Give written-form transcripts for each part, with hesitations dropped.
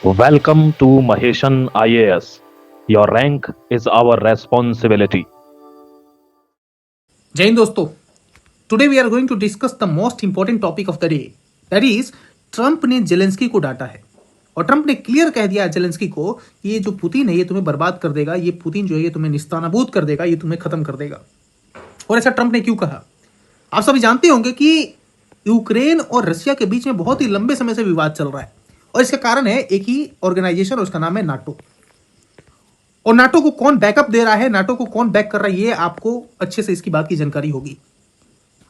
Welcome to Maheshan IAS. Your rank is our responsibility. जय हिंद दोस्तों, today we are going to discuss the most important topic of the day, that is Trump ने Zelensky को डांटा है और Trump ने क्लियर कह दिया जेलेंस्की को कि ये जो पुतिन है ये तुम्हें बर्बाद कर देगा, ये पुतिन जो है ये तुम्हें निस्तानाबूद कर देगा, ये तुम्हें खत्म कर देगा। और ऐसा ट्रंप ने क्यों कहा? आप सभी जानते होंगे कि यूक्रेन और रशिया के बीच में बहुत ही लंबे समय से विवाद चल रहा है और इसका कारण है एक ही ऑर्गेनाइजेशन और उसका नाम है नाटो। और नाटो को कौन बैकअप दे रहा है, नाटो को कौन बैक कर रहा है, ये आपको अच्छे से इसकी बात की जानकारी होगी।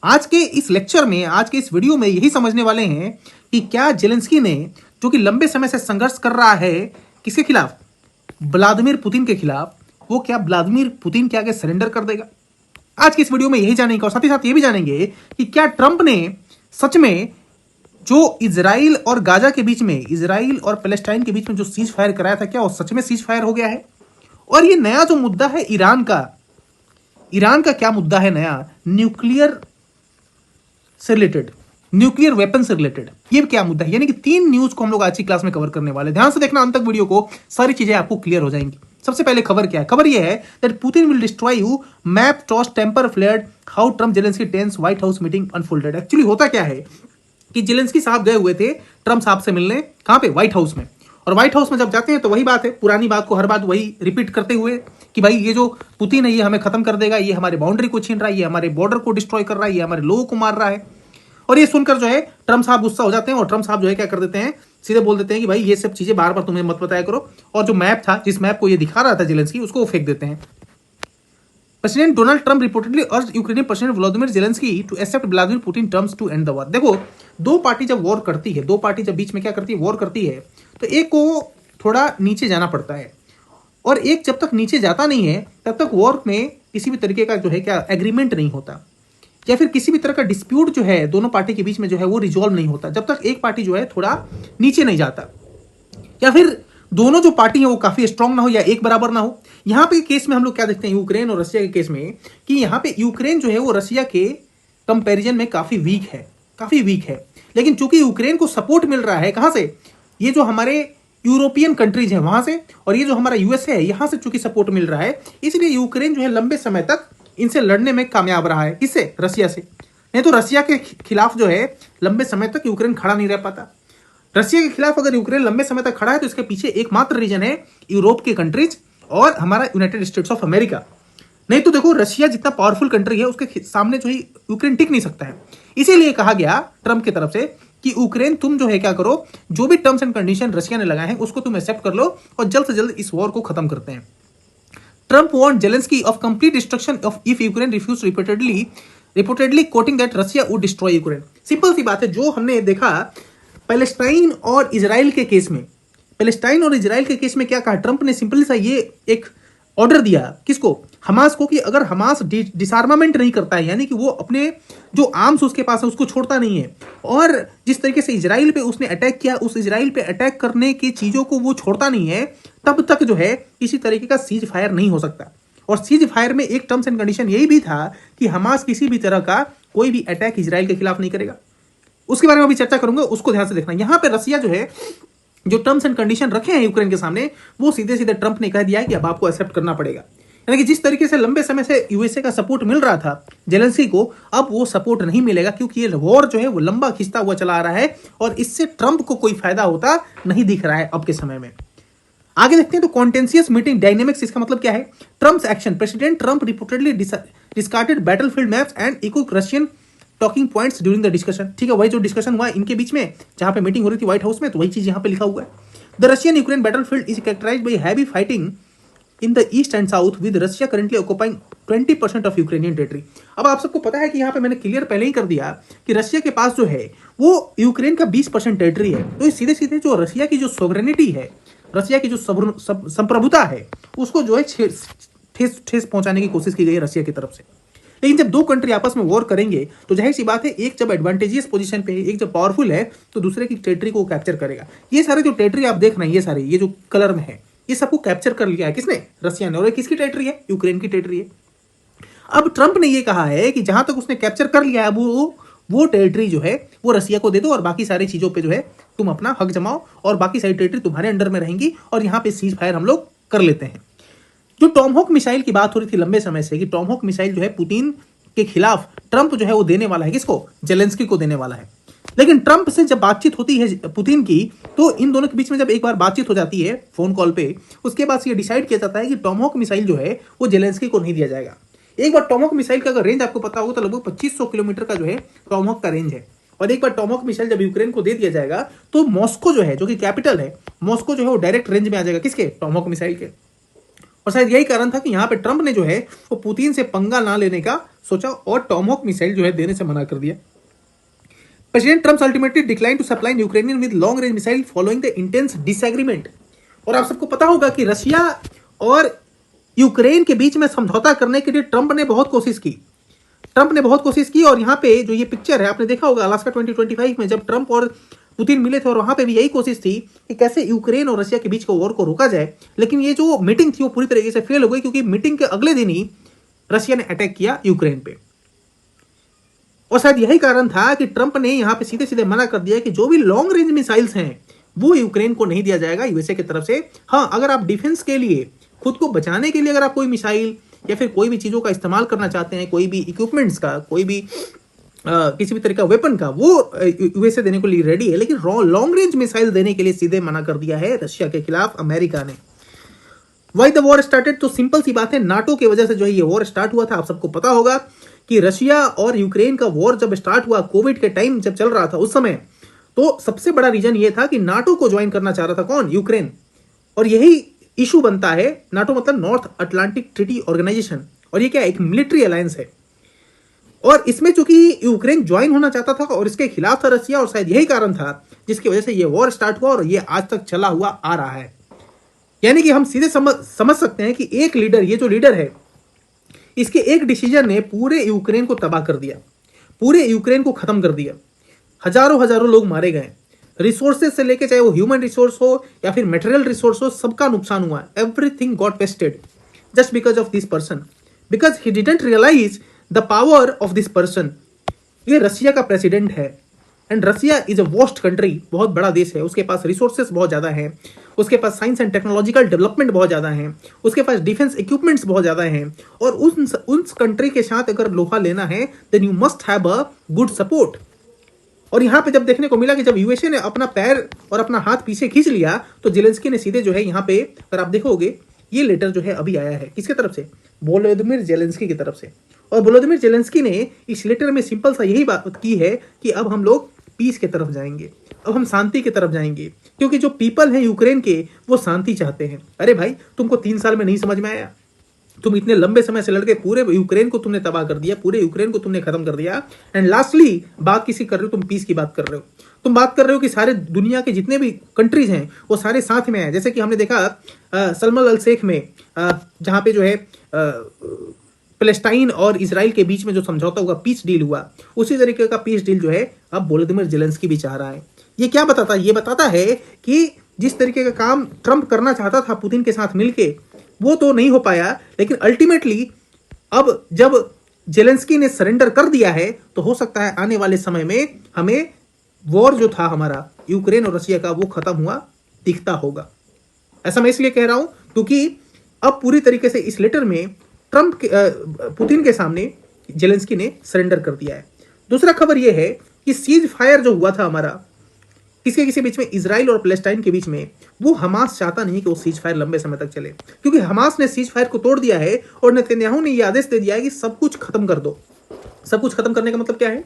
आज के इस लेक्चर में, आज के इस वीडियो में यही समझने वाले हैं कि क्या जेलेंस्की ने, जो कि लंबे समय से संघर्ष कर रहा है किसके खिलाफ, व्लादिमीर पुतिन के खिलाफ, वो क्या व्लादिमीर पुतिन के आगे सरेंडर कर देगा? आज की इस वीडियो में यही जानेंगे और साथ ही साथ ये भी जानेंगे कि क्या ट्रंप ने सच में जो इजराइल और गाजा के बीच में, इजराइल और पैलेस्टाइन के बीच में जो सीज फायर कराया था, क्या वो सच में सीज फायर हो गया है? और ये नया जो मुद्दा है ईरान का क्या मुद्दा है नया, न्यूक्लियर से रिलेटेड, न्यूक्लियर वेपन से रिलेटेड, ये क्या मुद्दा है? यानी कि 3 न्यूज को हम लोग आज की क्लास में कवर करने वाले। ध्यान से देखना अंत तक वीडियो को, सारी चीजें आपको क्लियर हो जाएंगी। सबसे पहले खबर क्या है? खबर ये है that Putin will destroy you, map toss temper flared, how Trump Zelensky tense White House meeting unfolded. Actually होता क्या है कि जेलेंस्की साहब गए हुए थे ट्रम्प साहब से मिलने, कहां पे? व्हाइट हाउस में। और व्हाइट हाउस में जब जाते हैं तो वही बात है, पुरानी बात को हर बात वही रिपीट करते हुए कि भाई ये जो पुतिन है ये हमें खत्म कर देगा, ये हमारे बाउंड्री को छीन रहा है, ये हमारे बॉर्डर को डिस्ट्रॉय कर रहा है, ये हमारे लोगों को मार रहा है। और ये सुनकर जो है ट्रम्प साहब गुस्सा हो जाते हैं और ट्रम्प साहब जो है क्या कर देते हैं, सीधे बोल देते हैं कि भाई ये सब चीजें बार बार तुम्हें मत बताया करो। और जो मैप था, जिस मैप को ये दिखा रहा था जेलेंस्की, उसको वो फेंक देते हैं। President Donald Trump reportedly urged Ukrainian president Vladimir Zelensky to accept Vladimir Putin terms to end the war. देखो, दो पार्टी जब वॉर करती है, दो पार्टी जब बीच में क्या करती है, वॉर करती है, तो एक को थोड़ा नीचे जाना पड़ता है और एक जब तक नीचे जाता नहीं है तब तक वॉर में किसी भी तरीके का जो है क्या एग्रीमेंट नहीं होता, या फिर किसी भी तरह का डिस्प्यूट जो है दोनों पार्टी के बीच में जो है वो रिजॉल्व नहीं होता जब तक एक पार्टी जो है थोड़ा नीचे नहीं जाता, या फिर दोनों जो पार्टी है वो काफी स्ट्रांग ना हो या एक बराबर ना हो। यहां पे केस में हम लोग क्या देखते हैं यूक्रेन और रशिया के केस में, कि यहां पे यूक्रेन जो है वो रशिया के कंपैरिजन में काफी वीक है। लेकिन चूंकि यूक्रेन को सपोर्ट मिल रहा है कहां से, ये जो हमारे यूरोपियन कंट्रीज है वहां से, और ये जो हमारा यूएसए है यहां से चूंकि सपोर्ट मिल रहा है, इसलिए यूक्रेन जो है लंबे समय तक इनसे लड़ने में कामयाब रहा है। किससे? रशिया से। नहीं तो रशिया के खिलाफ जो है लंबे समय तक यूक्रेन खड़ा नहीं रह पाता। रशिया के खिलाफ अगर यूक्रेन लंबे समय तक खड़ा है तो इसके पीछे एकमात्र रीजन है यूरोप के कंट्रीज और हमारा यूनाइटेड स्टेट्स ऑफ अमेरिका। नहीं तो देखो, रशिया जितना पावरफुल कंट्री है उसके सामने जो है यूक्रेन टिक नहीं सकता है। इसीलिए कहा गया ट्रंप की तरफ से कि यूक्रेन तुम जो है क्या करो, जो भी टर्म्स एंड कंडीशन रशिया ने लगाए हैं उसको तुम एक्सेप्ट कर लो और जल्द से जल्द इस वॉर को खत्म करते हैं। Trump warned Zelensky off complete destruction of if Ukraine refuse reportedly quoting that Russia would destroy Ukraine. Simple सी बात है, जो हमने देखा पैलेस्टाइन और इजराइल के केस में, पैलेस्टाइन और इजराइल के केस में क्या कहा ट्रंप ने, सिंपली सा ये एक ऑर्डर दिया किसको, हमास को, कि अगर हमास डिसआर्मामेंट नहीं करता है, यानी कि वो अपने जो आर्म्स उसके पास है उसको छोड़ता नहीं है, और जिस तरीके से इजराइल पे उसने अटैक किया, उस इजराइल पे अटैक करने की चीजों को वो छोड़ता नहीं है, तब तक जो है किसी तरीके का सीज फायर नहीं हो सकता। और सीज फायर में एक टर्म्स एंड कंडीशन यही भी था कि हमास किसी भी तरह का कोई भी अटैक इजराइल के खिलाफ नहीं करेगा। उसके बारे में अभी चर्चा करूंगा, उसको ध्यान से देखना। यहां पे रशिया जो है जो टर्म्स एंड कंडीशन रखे हैं यूक्रेन के सामने, वो सीधे सीधे ट्रंप ने कह दिया है कि अब आपको एक्सेप्ट करना पड़ेगा। यानी कि जिस तरीके से लंबे समय से यूएसए का सपोर्ट मिल रहा था जेलेंस्की को, अब वो सपोर्ट नहीं मिलेगा, क्योंकि ये वॉर जो है वो लंबा खिंचता हुआ चला आ रहा है और इससे ट्रंप को कोई फायदा होता नहीं दिख रहा है अब के समय में। आगे देखते हैं तो कॉन्टेंशियस मीटिंग डायनेमिक्स, इसका मतलब क्या है? Trump's action, president Trump reportedly discarded battlefield maps and इक्विक Russian talking points during the discussion. ठीक है, वही जो डिस्कशन हुआ इनके बीच में, जहां पे मीटिंग हो रही थी व्हाइट हाउस में, तो वही चीज यहां पे लिखा हुआ है। The Russian Ukraine battlefield is characterised by heavy fighting in the east and south with Russia currently occupying 20% of Ukrainian territory. अब आप सबको पता है कि यहाँ पे मैंने क्लियर पहले ही कर दिया कि रशिया के पास जो है वो यूक्रेन का 20% टेरिटरी है, तो सीधे सीधे जो रशिया की जो सोवरेनिटी है, रशिया की जो संप्रभुता है, उसको जो है ठेस पहुंचाने की कोशिश की गई है रशिया की तरफ से। लेकिन जब दो कंट्री आपस में वॉर करेंगे तो जाहिर सी बात है, एक जब एडवांटेजियस पोजीशन पे है, एक जब पावरफुल है, तो दूसरे की टेरिटरी को कैप्चर करेगा। ये सारे जो टेरिटरी आप देख रहे हैं, ये सारे ये जो कलर में है, ये सबको कैप्चर कर लिया है किसने? रशिया ने। और किसकी टेरिटरी है? यूक्रेन की टेरिटरी है। अब ट्रंप ने ये कहा है कि जहां तक उसने कैप्चर कर लिया है वो टेरिटरी जो है वो रशिया को दे दो और बाकी सारी चीजों पे जो है तुम अपना हक जमाओ और बाकी सारी टेरिटरी तुम्हारे अंडर में रहेंगी और यहाँ पे सीज फायर हम लोग कर लेते हैं। जो टॉमहॉक मिसाइल की बात हो रही थी लंबे समय से कि टॉमहॉक मिसाइल जो है पुतिन के खिलाफ ट्रंप जो है वो देने वाला है, किसको? जेलेंस्की को देने वाला है। लेकिन ट्रंप से जब बातचीत होती है पुतिन की, तो इन दोनों के बीच में जब एक बार बातचीत हो जाती है फोन कॉल पे, उसके बाद ये डिसाइड किया जाता है कि टॉमहॉक मिसाइल जो है वो जेलेंस्की को नहीं दिया जाएगा। एक बार टॉमहॉक मिसाइल का अगर रेंज आपको पता होगा तो लगभग 2500 किलोमीटर का जो है टॉमहॉक का रेंज है। और एक बार टॉमहॉक मिसाइल जब यूक्रेन को दे दिया जाएगा तो मॉस्को जो है, जो कि कैपिटल है, मॉस्को जो है वो डायरेक्ट रेंज में आ जाएगा, किसके? टॉमहॉक मिसाइल के। और शायद यही कारण था कि यहाँ पे ट्रंप ने जो है वो पुतिन से पंगा ना लेने का सोचा और टॉमहॉक मिसाइल जो है देने से मना कर दिया। President Trump ultimately decline to supply Ukrainian with long range missile following the intense disagreement. और आप सबको पता होगा कि रशिया और यूक्रेन के बीच में समझौता करने के लिए ट्रंप ने बहुत कोशिश की। और यहाँ पे जो ये पिक्चर है आपने देखा होगा अलास्का 2025 में जब ट्रंप और पुतिन मिले थे, और वहां पे भी यही कोशिश थी कि कैसे यूक्रेन और रशिया के बीच के वॉर को रोका जाए। लेकिन ये जो मीटिंग थी वो पूरी तरीके से फेल हो गई, क्योंकि मीटिंग के अगले दिन ही रशिया ने अटैक किया यूक्रेन पे। और शायद यही कारण था कि ट्रंप ने यहां पे सीधे सीधे मना कर दिया कि जो भी लॉन्ग रेंज मिसाइल्स हैं वो यूक्रेन को नहीं दिया जाएगा यूएसए की तरफ से। हाँ, अगर आप डिफेंस के लिए, खुद को बचाने के लिए अगर आप कोई मिसाइल या फिर कोई भी चीजों का इस्तेमाल करना चाहते हैं, कोई भी इक्विपमेंट्स का, कोई भी किसी भी तरह का वेपन का, वो यूएसए देने के लिए रेडी है। लेकिन लॉन्ग रेंज मिसाइल देने के लिए सीधे मना कर दिया है रशिया के खिलाफ अमेरिका ने। Why the war started? तो सिंपल सी बात है, नाटो की वजह से जो है ये वॉर स्टार्ट हुआ था। आप सबको पता होगा कि रशिया और यूक्रेन का वॉर जब स्टार्ट हुआ, कोविड के टाइम जब चल रहा था उस समय, तो सबसे बड़ा रीजन ये था कि नाटो को ज्वाइन करना चाह रहा था कौन? यूक्रेन। और यही इशू बनता है। नाटो मतलब नॉर्थ अटलांटिक ट्रीटी ऑर्गेनाइजेशन, और ये क्या है? एक मिलिट्री अलायंस है। और इसमें चूंकि यूक्रेन ज्वाइन होना चाहता था और इसके खिलाफ था रशिया, और शायद यही कारण था जिसकी वजह से ये वॉर स्टार्ट हुआ और ये आज तक चला हुआ आ रहा है। यानी कि हम सीधे समझ सकते हैं कि एक लीडर, ये जो लीडर है, इसके एक डिसीजन ने पूरे यूक्रेन को तबाह कर दिया, पूरे यूक्रेन को खत्म कर दिया। हजारों लोग मारे गए, रिसोर्सेज से लेके, चाहे वो ह्यूमन रिसोर्स हो या फिर मटेरियल रिसोर्स हो, सबका नुकसान हुआ। Everything got wasted just because of this person, because he didn't realise the power of this person. ये रशिया का प्रेसिडेंट है, and Russia is a vast country, बहुत बड़ा देश है, उसके पास रिसोर्सेज बहुत ज्यादा हैं, उसके पास साइंस एंड टेक्नोलॉजिकल डेवलपमेंट बहुत ज्यादा है, उसके पास डिफेंस इक्विपमेंट्स बहुत ज्यादा हैं। और उस कंट्री के साथ अगर लोहा लेना है then you must have a good support. और यहाँ पे जब देखने को मिला कि जब यूएसए ने अपना पैर और अपना हाथ पीछे खींच लिया, तो जेलेंस्की ने सीधे जो है यहाँ पे, अगर आप देखोगे, ये लेटर जो है अभी आया है किसके तरफ से? वोलोदिमीर जेलेंस्की की तरफ से। और वोलोदिमीर जेलेंस्की ने इस लेटर में सिंपल सा यही बात की है कि अब हम लोग पीस की तरफ जाएंगे, अब हम शांति की तरफ जाएंगे, क्योंकि जो पीपल हैं यूक्रेन के वो शांति चाहते हैं। अरे भाई, तुमको 3 साल में नहीं समझ में आया? तुम इतने लंबे समय से लड़के पूरे यूक्रेन को तुमने तबाह कर दिया, पूरे यूक्रेन को तुमने खत्म कर दिया, एंड लास्टली बात किसी कर रहे हो? तुम पीस की बात कर रहे हो। तुम बात कर रहे हो कि सारे दुनिया के जितने भी कंट्रीज हैं वो सारे साथ में आए। जैसे कि हमने देखा सलमान अल शेख में, जहां पे जो है पैलेस्टाइन और इजराइल के बीच में जो समझौता हुआ, पीस डील हुआ, उसी तरीके का पीस डील जो है अब वोलोदिमीर जेलेंस्की भी चाह रहा है। ये क्या बताता है? ये बताता है कि जिस तरीके का काम ट्रंप करना चाहता था पुतिन के साथ मिलके, वो तो नहीं हो पाया, लेकिन अल्टीमेटली अब जब जेलेंस्की ने सरेंडर कर दिया है तो हो सकता है आने वाले समय में हमें वॉर जो था हमारा यूक्रेन और रशिया का, वो खत्म हुआ दिखता होगा। ऐसा मैं इसलिए कह रहा हूं क्योंकि अब पूरी तरीके से इस लेटर में ट्रंप पुतिन के सामने जेलेंस्की ने सरेंडर कर दिया है। दूसरा खबर यह है कि सीज फायर जो हुआ था हमारा किसके बीच में, इजराइल और पैलेस्टाइन के बीच में, वो हमास चाहता नहीं कि वो सीज फायर लंबे समय तक चले, क्योंकि हमास ने सीज फायर को तोड़ दिया है और नेतन्याहू ने यह आदेश दे दिया है कि सब कुछ खत्म कर दो। सब कुछ खत्म करने का मतलब क्या है?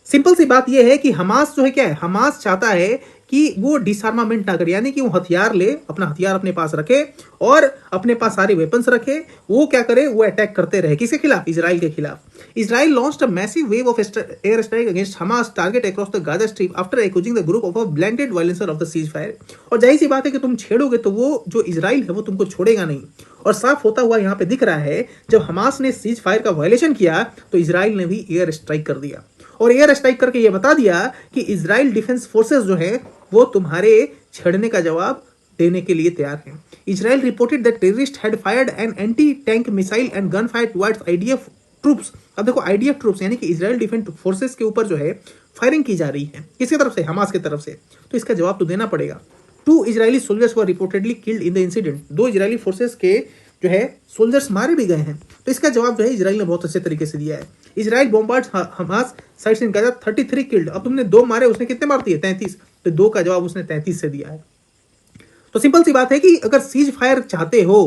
सिंपल सी बात यह है कि हमास जो है क्या है, हमास चाहता है कि वो डिसआर्मामेंट ना करे, यानी कि वो हथियार ले, अपना हथियार अपने पास रखे और अपने पास सारे वेपन्स रखे। वो क्या करे? वो अटैक करते रहे। किसके खिलाफ? इजराइल के खिलाफ। Israel launched a massive wave of air strike against Hamas target across the Gaza strip after accusing the group of a blatant violation of the ceasefire. और जाहिर सी बात है कि तुम छेड़ोगे तो वो जो इजराइल है वो तुमको छोड़ेगा नहीं। और साफ होता हुआ यहाँ पे दिख रहा है, जब हमास ने सीज फायर का वायलेशन किया तो इजराइल ने भी एयर स्ट्राइक कर दिया, और एयर स्ट्राइक करके ये बता दिया कि इजराइल डिफेंस फोर्सेस जो है वो तुम्हारे छेड़ने का जवाब देने के लिए तैयार हैं। Israel reported that terrorist had fired an anti tank missile and gun fire towards IDF troops. अब देखो, आईडीएफ ट्रूप्स यानी कि इजराइल डिफेंस फोर्सेस के ऊपर जो है फायरिंग की जा रही है। किसकी तरफ से? हमास की तरफ से। तो इसका जवाब तो देना पड़ेगा। 2 Israeli soldiers were reportedly killed in the incident, 2 Israeli forces के जो है सोल्जर्स मारे भी गए हैं। तो इसका जवाब जो है इजराइल ने बहुत अच्छे तरीके से दिया है। Israel bombard Hamas sites in Gaza, 33 killed. अब तुमने 2 मारे, उसने कितने मार दिए? 33। तो 2 का जवाब उसने 33 से दिया है। तो सिंपल सी बात है कि अगर सीज फायर चाहते हो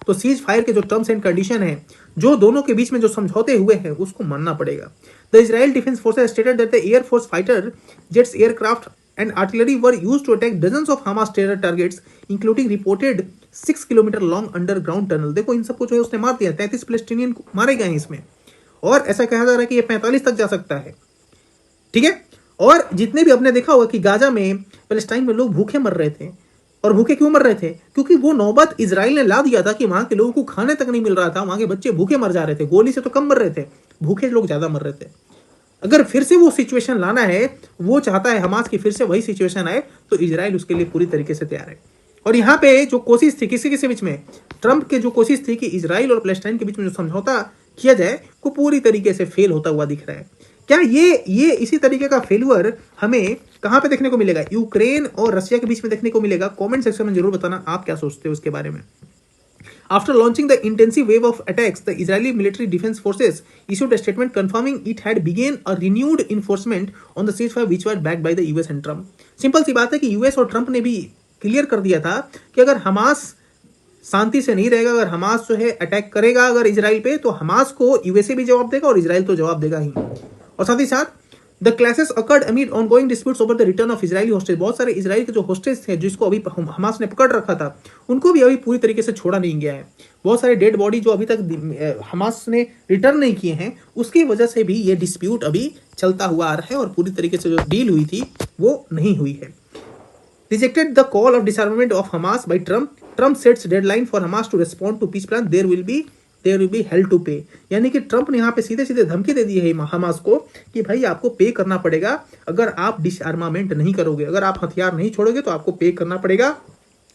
तो सीज फायर के जो टर्म्स एंड कंडीशन है, जो दोनों के बीच में जो समझौते हुए हैं, उसको मानना पड़ेगा। The Israel defence forces stated that the air force fighter jets, aircraft and artillery were used to attack dozens of Hamas terror targets, including reported 6 kilometre long underground tunnel. देखो इन सबको जो है उसने मार दिया, 33 पैलेस्टीनियन मारे गए हैं इसमें, और ऐसा कहा जा रहा है कि ये 45 तक जा सकता है। ठीक है, और जितने भी आपने देखा होगा कि गाजा में, पैलेस्टाइन में लोग भूखे मर रहे थे। और भूखे क्यों मर रहे थे? क्योंकि वो नौबत इजराइल ने ला दिया था कि वहां के लोगों को खाने तक नहीं मिल रहा था, वहां के बच्चे भूखे मर जा रहे थे। गोली से तो कम मर रहे थे, भूखे लोग ज्यादा मर रहे थे। अगर फिर से वो सिचुएशन लाना है, वो चाहता है हमास की फिर से वही सिचुएशन आए, तो इजराइल उसके लिए पूरी तरीके से तैयार है। और यहाँ पे जो कोशिश थी किसी के बीच में, ट्रंप के जो कोशिश थी कि इजराइल और पैलेस्टाइन के बीच में जो समझौता किया जाए, वो पूरी तरीके से फेल होता हुआ दिख रहा है। क्या ये इसी तरीके का फेल्यूर हमें कहां पे देखने को मिलेगा? यूक्रेन और रशिया के बीच में देखने को मिलेगा? कमेंट सेक्शन में जरूर बताना आप क्या सोचते हो उसके बारे में। After launching the intensive wave of attacks, the Israeli military defense forces issued a statement confirming it had begun a renewed enforcement on the ceasefire which was backed by the US and Trump. Simple सी बात है कि US और Trump ने भी clear कर दिया था कि अगर हमास शांति से नहीं रहेगा, अगर हमास जो है अटैक करेगा अगर इजराइल पे, तो हमास को यूएसए भी जवाब देगा और इजराइल तो जवाब देगा ही। और साथ ही साथ the clashes occurred amid ongoing disputes over the return of Israeli hostage. बहुत सारे इजराइल के जो होस्टेज थे जिसको अभी हमास ने पकड़ रखा था, उनको भी अभी पूरी तरीके से छोड़ा नहीं गया है। बहुत सारे डेड बॉडी जो अभी तक हमास ने रिटर्न नहीं किए हैं, उसकी वजह से भी ये डिस्प्यूट अभी चलता हुआ आ रहा है और पूरी तरीके से जो डील हुई थी वो नहीं हुई है। Rejected the call of disarmament of Hamas by Trump. Trump sets deadline for Hamas to respond to peace plan. There will be hell to pay. यानी कि ट्रंप ने यहाँ पे सीधे सीधे धमकी दे दी है हमास को कि भाई आपको पे करना पड़ेगा अगर आप डिसआर्मामेंट नहीं करोगे, अगर आप हथियार नहीं छोड़ोगे तो आपको पे करना पड़ेगा।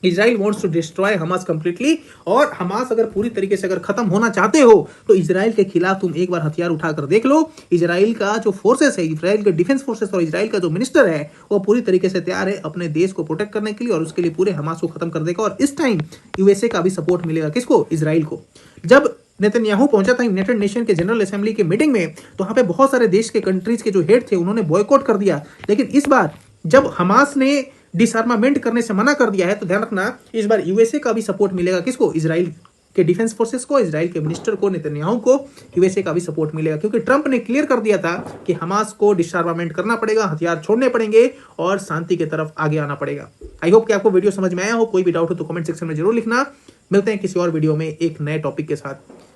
Israel wants to destroy Hamas completely, और हमास अगर पूरी तरीके से अगर खत्म होना चाहते हो तो इजराइल के खिलाफ तुम एक बार हथियार उठाकर देख लो। इजराइल का जो फोर्सेस है, इजराइल के डिफेंस फोर्सेस और इजराइल का जो मिनिस्टर है, वो पूरी तरीके से तैयार है अपने देश को प्रोटेक्ट करने के लिए, और उसके लिए पूरे हमास को खत्म कर देगा। और इस टाइम यूएसए का भी सपोर्ट मिलेगा। किसको? इजराइल को। जब नेतन्याहू पहुंचा था यूनाइटेड नेशन के जनरल असेंबली के मीटिंग में, तो वहां पे बहुत सारे देश के कंट्रीज के जो हेड थे उन्होंने बॉयकॉट कर दिया। लेकिन इस बार जब हमास ने डिसआर्मामेंट करने से मना कर दिया है, तो ध्यान रखना इस बार यूएसए का भी सपोर्ट मिलेगा। किसको? इजराइल के डिफेंस फोर्सेस को, इजराइल के मिनिस्टर को, नेतन्याहू को यूएसए का भी सपोर्ट मिलेगा। क्योंकि ट्रंप ने क्लियर कर दिया था कि हमास को डिसआर्मामेंट करना पड़ेगा, हथियार छोड़ने पड़ेंगे और शांति की तरफ आगे आना पड़ेगा। आई होप कि आपको वीडियो समझ में आया हो। कोई भी डाउट हो तो कमेंट सेक्शन में जरूर लिखना। मिलते हैं किसी और वीडियो में एक नए टॉपिक के साथ।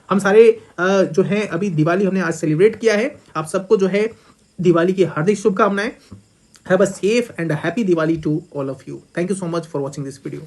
हम सारे जो है अभी दिवाली हमने आज सेलिब्रेट किया है। आप सबको जो है दिवाली की हार्दिक शुभकामनाएं। Have a safe and a happy Diwali to all of you. Thank you so much for watching this video.